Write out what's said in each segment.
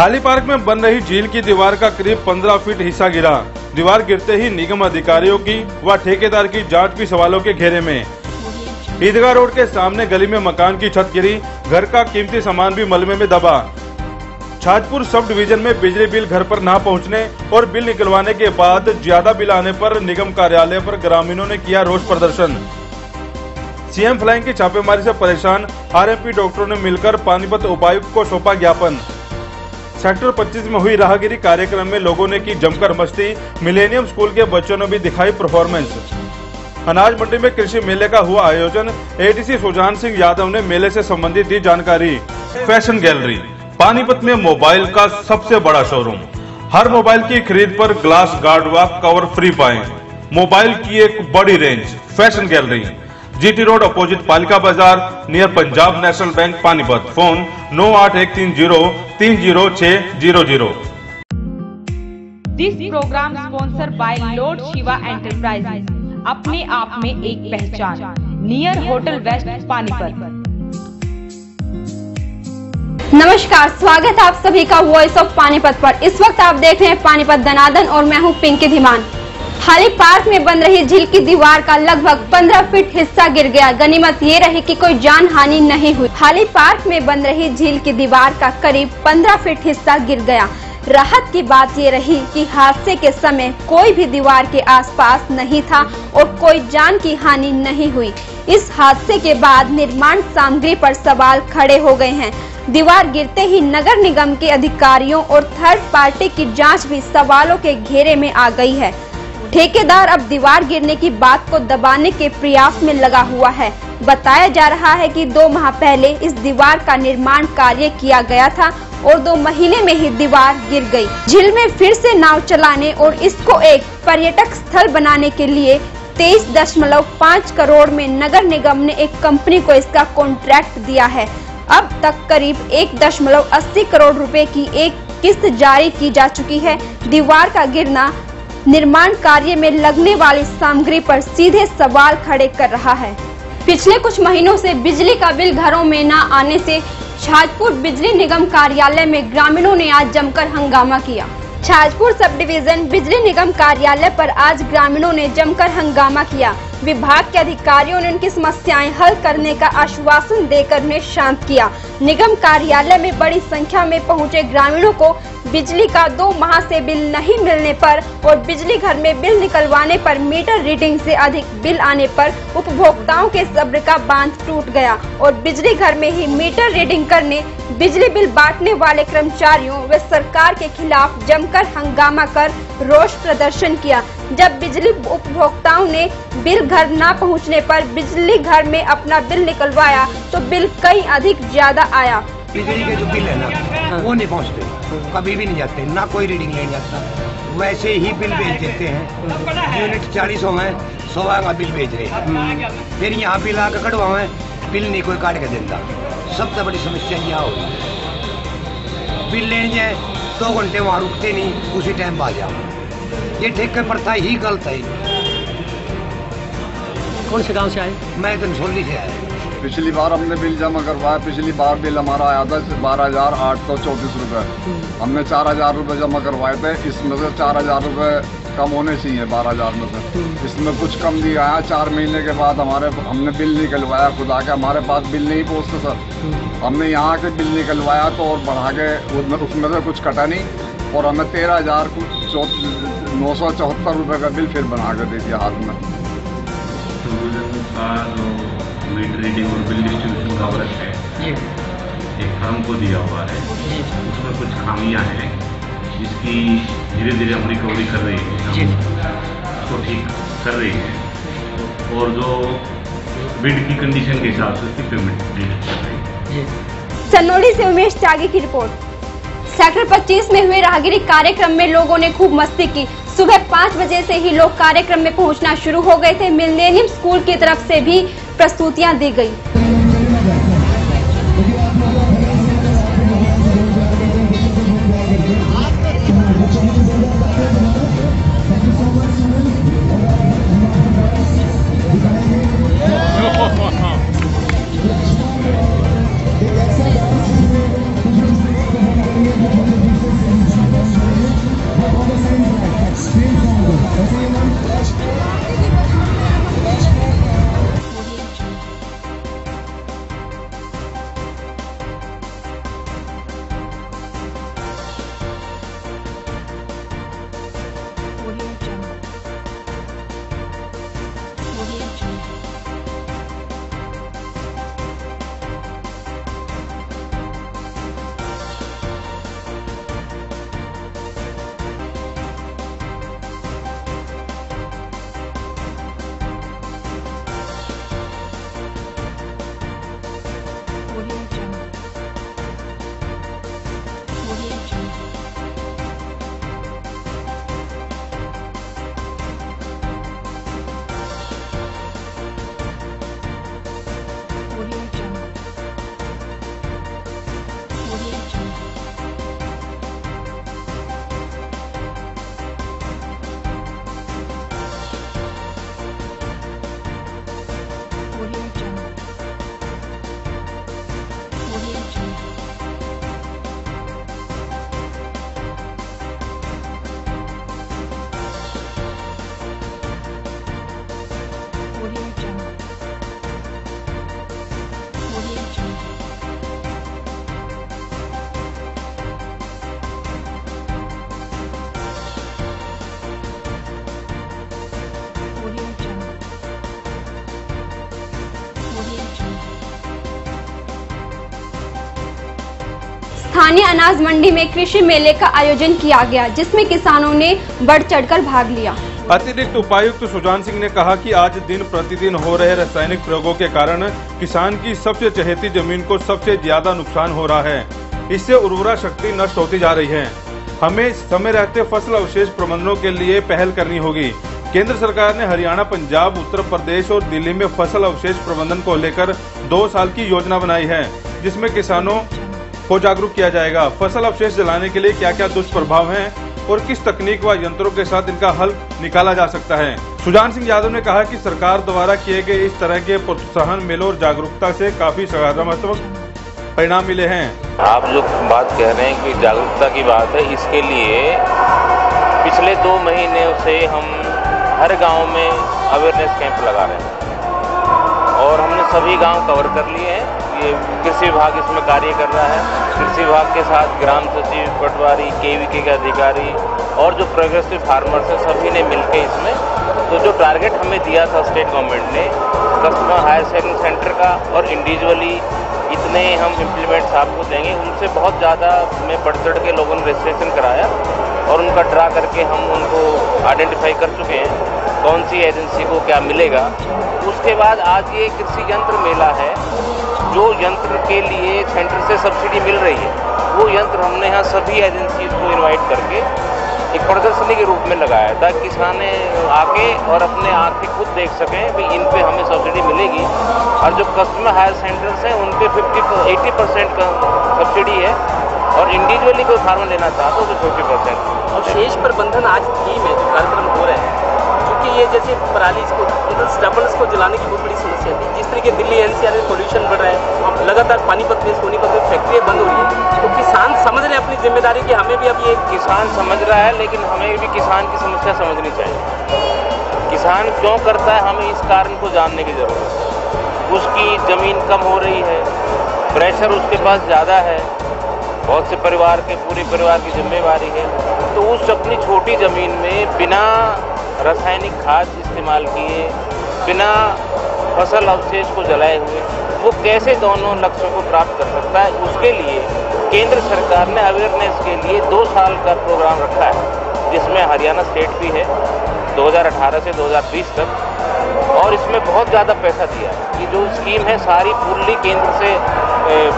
हाली पार्क में बन रही झील की दीवार का करीब 15 फीट हिस्सा गिरा। दीवार गिरते ही निगम अधिकारियों की व ठेकेदार की जांच भी सवालों के घेरे में। ईदगाह रोड के सामने गली में मकान की छत गिरी, घर का कीमती सामान भी मलबे में दबा। छाजपुर सब डिवीजन में बिजली बिल घर पर न पहुंचने और बिल निकलवाने के बाद ज्यादा बिल आने पर निगम कार्यालय पर ग्रामीणों ने किया रोष प्रदर्शन। सीएम फ्लाइंग की छापेमारी से परेशान आरएमपी डॉक्टरों ने मिलकर पानीपत उपायुक्त को सौंपा ज्ञापन। सेक्टर 25 में हुई राहगिरी कार्यक्रम में लोगों ने की जमकर मस्ती, मिलेनियम स्कूल के बच्चों ने भी दिखाई परफॉर्मेंस। अनाज मंडी में कृषि मेले का हुआ आयोजन, एडीसी सुजान सिंह यादव ने मेले से संबंधित दी जानकारी। फैशन गैलरी पानीपत में मोबाइल का सबसे बड़ा शोरूम। हर मोबाइल की खरीद पर ग्लास गार्ड व कवर फ्री पाएं। मोबाइल की एक बड़ी range. Fashion gallery, GT road opposite Palika Bazar, near Punjab National Bank, Panipat. Phone 9813030600। This program sponsor by Lord Shiva Enterprises, अपने आप में एक पहचान, नियर होटल वेस्ट, पानीपत। नमस्कार, स्वागत है आप सभी का वॉइस ऑफ पानीपत पर। इस वक्त आप देख रहे हैं पानीपत दनादन और मैं हूं पिंकी धीमान। हाली पार्क में बन रही झील की दीवार का लगभग 15 फीट हिस्सा गिर गया। गनीमत ये रही कि कोई जान हानि नहीं हुई। हाली पार्क में बन रही झील की दीवार का करीब 15 फीट हिस्सा गिर गया। राहत की बात ये रही कि हादसे के समय कोई भी दीवार के आसपास नहीं था और कोई जान की हानि नहीं हुई। इस हादसे के बाद निर्माण सामग्री पर सवाल खड़े हो गए हैं। दीवार गिरते ही नगर निगम के अधिकारियों और थर्ड पार्टी की जांच भी सवालों के घेरे में आ गई है। ठेकेदार अब दीवार गिरने की बात को दबाने के प्रयास में लगा हुआ है। बताया जा रहा है कि 2 माह पहले इस दीवार का निर्माण कार्य किया गया था और 2 महीने में ही दीवार गिर गई। झील में फिर से नाव चलाने और इसको एक पर्यटक स्थल बनाने के लिए 23.5 करोड़ में नगर निगम ने एक कंपनी को इसका कॉन्ट्रैक्ट दिया है। अब तक करीब 1.80 करोड़ रुपए की एक किस्त जारी की जा चुकी है। दीवार का गिरना निर्माण कार्य में लगने वाली सामग्री पर सीधे सवाल खड़े कर रहा है। पिछले कुछ महीनों से बिजली का बिल घरों में न आने से छाजपुर बिजली निगम कार्यालय में ग्रामीणों ने आज जमकर हंगामा किया। छाजपुर सब डिवीजन बिजली निगम कार्यालय पर आज ग्रामीणों ने जमकर हंगामा किया। विभाग के अधिकारियों ने उनकी समस्याएं हल करने का आश्वासन देकर उन्हें शांत किया। निगम कार्यालय में बड़ी संख्या में पहुंचे ग्रामीणों को बिजली का 2 माह से बिल नहीं मिलने पर और बिजली घर में बिल निकलवाने पर मीटर रीडिंग से अधिक बिल आने पर उपभोक्ताओं के सब्र का बांध टूट गया और बिजली घर में ही मीटर रीडिंग करने बिजली बिल बांटने वाले कर्मचारियों व सरकार के खिलाफ जमकर हंगामा कर रोष प्रदर्शन किया। जब बिजली उपभोक्ताओं ने बिल घर न पहुंचने पर बिजली घर में अपना बिल निकलवाया तो बिल कई अधिक ज्यादा आया। बिजली के जो बिल है ना वो नहीं पहुंचते, कभी भी नहीं जाते, ना कोई रीडिंग नहीं जाता, वैसे ही बिल भेज देते हैं। यूनिट 40 हो गए, 100 का बिल भेज रहे हैं, फिर यहाँ बिल आकर कटवाए, बिल नहीं कोई काट के देता। सबसे बड़ी समस्या यहाँ होगी, बिल लेने जाए 2 घंटे वहाँ रुकते नहीं, उसी टाइम आ जाओ। ये ठेके प्रथा ही गलत है। कौन से गांव से आए? मैं धनसोली से आया। पिछली बार हमने बिल जमा करवाया, पिछली बार बिल हमारा आया था 12,834 रुपये। हमने 4,000 रुपये जमा करवाए थे, इसमें से 4,000 रुपये कम होने चाहिए 12,000 में से। इसमें कुछ कम दिया है। 4 महीने के बाद हमने बिल निकलवाया, खुदा के हमारे पास बिल नहीं पहुँचते सर। हमने यहाँ के बिल निकलवाया तो और बढ़ा के उसमें से कुछ कटा नहीं और हमें 13,974 रुपये का बिल फिर बना के दे दिया हाथ में। मीटर रीडिंग और बिल डिस्ट्रीब्यूशन का वर्क है, एक फर्म को दिया हुआ है, उसमें कुछ खामियां हैं जिसकी धीरे धीरे हम रिकवरी कर रही है, उसको ठीक कर रही है और जो बिड की कंडीशन के हिसाब से उसकी पेमेंट कर रही है। सनोली से उमेश त्यागी की रिपोर्ट। सेक्टर 25 में हुए राहगिरी कार्यक्रम में लोगों ने खूब मस्ती की। सुबह 5 बजे से ही लोग कार्यक्रम में पहुंचना शुरू हो गए थे। मिलेनियम स्कूल की तरफ से भी प्रस्तुतियां दी गई। स्थानीय अनाज मंडी में कृषि मेले का आयोजन किया गया, जिसमें किसानों ने बढ़ चढ़कर भाग लिया। अतिरिक्त उपायुक्त सुजान सिंह ने कहा कि आज दिन प्रतिदिन हो रहे रासायनिक प्रयोगों के कारण किसान की सबसे चहेती जमीन को सबसे ज्यादा नुकसान हो रहा है। इससे उर्वरा शक्ति नष्ट होती जा रही है। हमें समय रहते फसल अवशेष प्रबंधनों के लिए पहल करनी होगी। केंद्र सरकार ने हरियाणा, पंजाब, उत्तर प्रदेश और दिल्ली में फसल अवशेष प्रबंधन को लेकर 2 साल की योजना बनाई है, जिसमें किसानों को जागरूक किया जाएगा। फसल अवशेष जलाने के लिए क्या क्या दुष्प्रभाव हैं और किस तकनीक व यंत्रों के साथ इनका हल निकाला जा सकता है। सुजान सिंह यादव ने कहा कि सरकार द्वारा किए गए इस तरह के प्रोत्साहन मेलों और जागरूकता से काफी सकारात्मक परिणाम मिले हैं। आप जो बात कह रहे हैं कि जागरूकता की बात है, इसके लिए पिछले 2 महीने से हम हर गांव में अवेयरनेस कैंप लगा रहे हैं और हमने सभी गांव कवर कर लिए हैं। ये कृषि विभाग इसमें कार्य कर रहा है। कृषि विभाग के साथ ग्राम सचिव, पटवारी, केवीके के अधिकारी और जो प्रोग्रेसिव फार्मर्स हैं, सभी ने मिलकर इसमें तो जो टारगेट हमें दिया था स्टेट गवर्नमेंट ने कस्टमर हायर सेकेंडरी सेंटर का और इंडिविजुअली इतने हम इम्प्लीमेंट्स आपको देंगे, उनसे बहुत ज़्यादा में बढ़ चढ़ के लोगों ने रजिस्ट्रेशन कराया और उनका ड्रा करके हम उनको आइडेंटिफाई कर चुके हैं कौन सी एजेंसी को क्या मिलेगा। उसके बाद आज ये कृषि यंत्र मेला है, जो यंत्र के लिए सेंटर से सब्सिडी मिल रही है, वो यंत्र हमने यहाँ सभी एजेंसीज को इनवाइट करके एक प्रदर्शनी के रूप में लगाया ताकि किसान आके और अपने आँखें खुद देख सकें कि इन पे हमें सब्सिडी मिलेगी। और जो कस्टमर हायर सेंटर्स हैं उन पे 80% का सब्सिडी है और इंडिविजुअली कोई फार्मर लेना चाहता हो तो 50%। अवशेष प्रबंधन आज थीम है जो कार्यक्रम हो रहे हैं, क्योंकि ये जैसे पराली को स्टबल्स को जलाने की बहुत बड़ी समस्या थी। जिस तरीके दिल्ली एनसीआर में पोल्यूशन बढ़ रहा है, लगातार पानीपत में, सोनीपत में फैक्ट्रियाँ बंद हो रही है, तो किसान समझ रहे हैं अपनी जिम्मेदारी कि हमें भी अब ये किसान समझ रहा है, लेकिन हमें भी किसान की समस्या समझनी चाहिए। किसान क्यों करता है, हमें इस कारण को जानने की ज़रूरत है। उसकी ज़मीन कम हो रही है, प्रेशर उसके पास ज़्यादा है, बहुत से परिवार के पूरे परिवार की जिम्मेवारी है, तो उस अपनी छोटी ज़मीन में बिना रासायनिक खाद इस्तेमाल किए, बिना फसल अवशेष को जलाए हुए वो कैसे दोनों लक्ष्यों को प्राप्त कर सकता है। उसके लिए केंद्र सरकार ने अवेयरनेस के लिए 2 साल का प्रोग्राम रखा है, जिसमें हरियाणा स्टेट भी है 2018 से 2020 तक, और इसमें बहुत ज़्यादा पैसा दिया है। ये जो स्कीम है सारी पूरी केंद्र से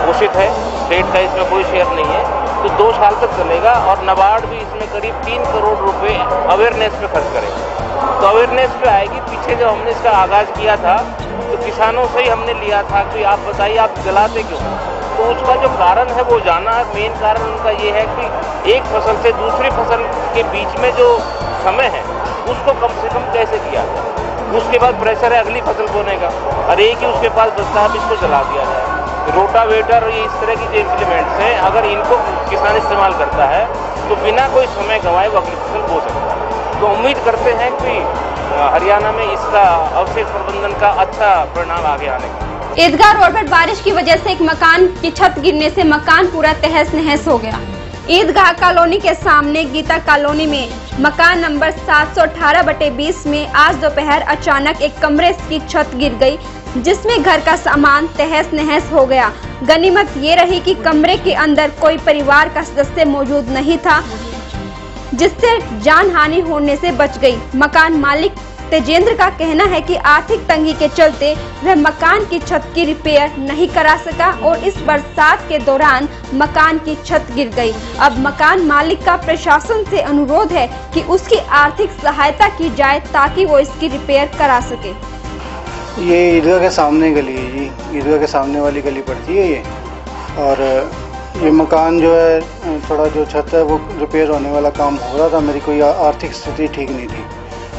पोषित है, स्टेट का इसमें कोई शेयर नहीं है। तो 2 साल तक चलेगा और नाबार्ड भी इसमें करीब 3 करोड़ रुपए अवेयरनेस पे खर्च करेगा। तो अवेयरनेस पे आएगी। पीछे जब हमने इसका आगाज़ किया था तो किसानों से ही हमने लिया था कि आप बताइए आप जलाते क्यों, तो उसका जो कारण है वो जाना है। मेन कारण उनका ये है कि एक फसल से दूसरी फसल के बीच में जो समय है उसको कम से कम कैसे किया जाए। उसके बाद प्रेशर है अगली फसल बोने का, और एक ही उसके पास बचता है, इसको जला दिया जाए। रोटावेटर, ये इस तरह की जो इम्प्लीमेंट्स हैं, अगर इनको किसान इस्तेमाल करता है तो बिना कोई समय गंवाए वो अगली फसल बो सकता है। तो उम्मीद करते हैं कि हरियाणा में इसका अवशेष प्रबंधन का अच्छा परिणाम आगे आने का। ईदगाह रोड पर बारिश की वजह से एक मकान की छत गिरने से मकान पूरा तहस नहस हो गया। ईदगाह कॉलोनी के सामने गीता कॉलोनी में मकान नंबर 718/20 में आज दोपहर अचानक एक कमरे की छत गिर गई, जिसमें घर का सामान तहस नहस हो गया। गनीमत ये रही कि कमरे के अंदर कोई परिवार का सदस्य मौजूद नहीं था, जिससे जान हानि होने से बच गई। मकान मालिक तेजेंद्र का कहना है कि आर्थिक तंगी के चलते वह मकान की छत की रिपेयर नहीं करा सका और इस बरसात के दौरान मकान की छत गिर गई। अब मकान मालिक का प्रशासन से अनुरोध है कि उसकी आर्थिक सहायता की जाए ताकि वो इसकी रिपेयर करा सके। ये ईदगाह के सामने गली है जी, ईदगाह के सामने वाली गली पड़ती है ये। और ये मकान जो है थोड़ा जो छत है वो रिपेयर होने वाला काम हो रहा था। मेरी कोई आर्थिक स्थिति ठीक नहीं थी,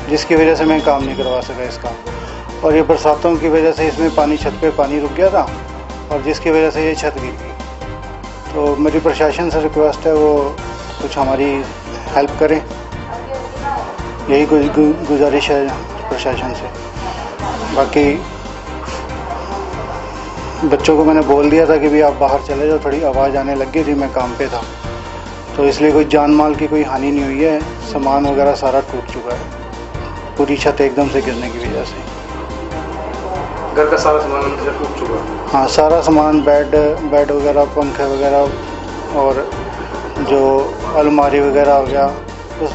जिसकी वजह से मैं काम नहीं करवा सका इसका। और ये बरसातों की वजह से इसमें पानी, छत पे पानी रुक गया था और जिसकी वजह से ये छत गिर गई। तो मेरी प्रशासन से रिक्वेस्ट है वो कुछ हमारी हेल्प करें, यही गुजारिश है प्रशासन से। बाकी बच्चों को मैंने बोल दिया था कि भी आप बाहर चले जाओ, थोड़ी आवाज़ आने लग गई थी, मैं काम पे था, तो इसलिए कोई जान माल की कोई हानि नहीं हुई है। सामान वगैरह सारा टूट चुका है, पूरी छत एकदम से गिरने की वजह से। घर का सारा सामान टूट चुका है? हाँ, सारा सामान, बेड वगैरह, पंखे वगैरह और जो अलमारी वगैरह हो गया, तो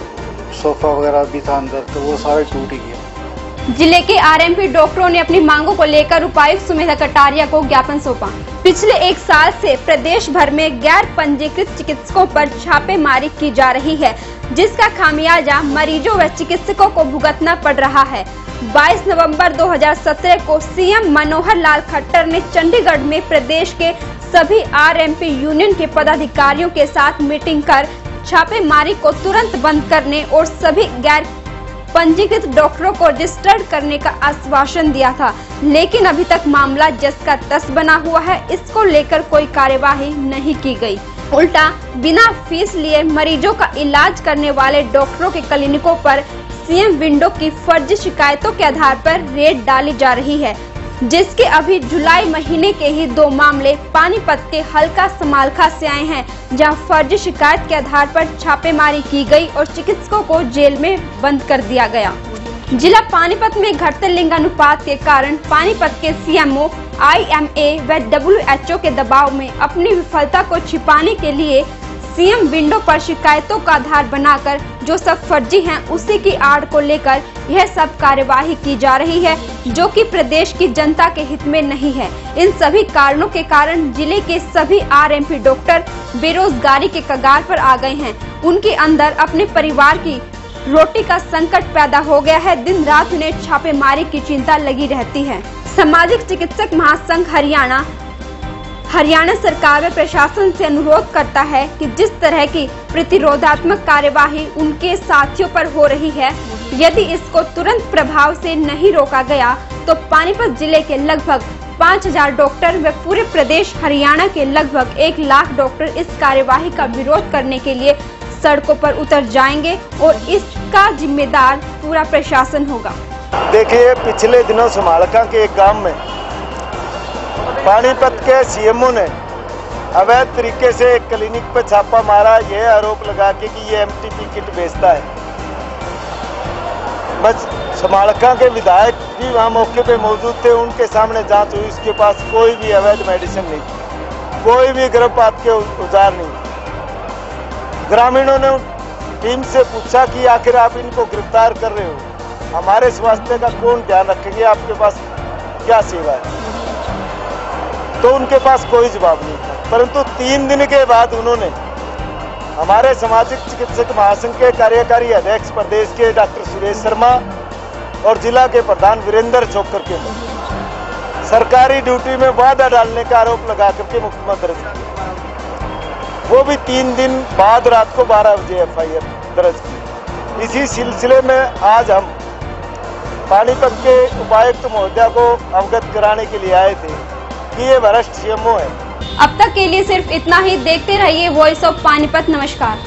सोफा वगैरह भी था अंदर, तो वो सारा टूट ही गया। जिले के आरएमपी डॉक्टरों ने अपनी मांगों को लेकर उपायुक्त सुमेधा कटारिया को ज्ञापन सौंपा। पिछले 1 साल से प्रदेश भर में गैर पंजीकृत चिकित्सकों पर छापेमारी की जा रही है, जिसका खामियाजा मरीजों व चिकित्सकों को भुगतना पड़ रहा है। 22 नवंबर 2017 को सीएम मनोहर लाल खट्टर ने चंडीगढ़ में प्रदेश के सभी आरएमपी यूनियन के पदाधिकारियों के साथ मीटिंग कर छापेमारी को तुरंत बंद करने और सभी गैर पंजीकृत डॉक्टरों को रजिस्टर्ड करने का आश्वासन दिया था, लेकिन अभी तक मामला जस का तस बना हुआ है। इसको लेकर कोई कार्यवाही नहीं की गई। उल्टा बिना फीस लिए मरीजों का इलाज करने वाले डॉक्टरों के क्लिनिकों पर सीएम विंडो की फर्जी शिकायतों के आधार पर रेड डाली जा रही है, जिसके अभी जुलाई महीने के ही 2 मामले पानीपत के हल्का समालखा से आए हैं, जहां फर्जी शिकायत के आधार पर छापेमारी की गई और चिकित्सकों को जेल में बंद कर दिया गया। जिला पानीपत में घटते लिंगानुपात के कारण पानीपत के सीएमओ, IMA व WHO के दबाव में अपनी विफलता को छिपाने के लिए सीएम विंडो पर शिकायतों का आधार बनाकर जो सब फर्जी हैं, उसी की आड़ को लेकर यह सब कार्यवाही की जा रही है, जो कि प्रदेश की जनता के हित में नहीं है। इन सभी कारणों के कारण जिले के सभी आरएमपी डॉक्टर बेरोजगारी के कगार पर आ गए हैं। उनके अंदर अपने परिवार की रोटी का संकट पैदा हो गया है। दिन रात उन्हें छापेमारी की चिंता लगी रहती है। सामाजिक चिकित्सक महासंघ हरियाणा सरकार व प्रशासन से अनुरोध करता है कि जिस तरह की प्रतिरोधात्मक कार्यवाही उनके साथियों पर हो रही है, यदि इसको तुरंत प्रभाव से नहीं रोका गया तो पानीपत जिले के लगभग 5000 डॉक्टर व पूरे प्रदेश हरियाणा के लगभग 1 लाख डॉक्टर इस कार्यवाही का विरोध करने के लिए सड़कों पर उतर जाएंगे और इसका जिम्मेदार पूरा प्रशासन होगा। देखिए, पिछले दिनों समालखा के एक गांव में पानीपत के सीएमओ ने अवैध तरीके से एक क्लिनिक पर छापा मारा, यह आरोप लगा के कि ये MTP किट बेचता है। बस समालखा के विधायक भी वहाँ मौके पे मौजूद थे, उनके सामने जांच हुई। उसके पास कोई भी अवैध मेडिसिन नहीं, कोई भी गर्भपात के औजार नहीं। ग्रामीणों ने टीम से पूछा कि आखिर आप इनको गिरफ्तार कर रहे हो, हमारे स्वास्थ्य का कौन ध्यान रखेंगे, आपके पास क्या सेवा है? तो उनके पास कोई जवाब नहीं था। परंतु 3 दिन के बाद उन्होंने हमारे सामाजिक चिकित्सक महासंघ के कार्यकारी अध्यक्ष प्रदेश के डॉक्टर सुरेश शर्मा और जिला के प्रधान वीरेंद्र चौकर के सरकारी ड्यूटी में वादा डालने का आरोप लगा करके मुकदमा दर्ज किया। वो भी 3 दिन बाद रात को 12 बजे FIR दर्ज की। इसी सिलसिले में आज हम पानीपत के उपायुक्त महोदया को अवगत कराने के लिए आए थे कि ये भ्रष्ट सीएमओ है। अब तक के लिए सिर्फ इतना ही। देखते रहिए वॉइस ऑफ पानीपत। नमस्कार।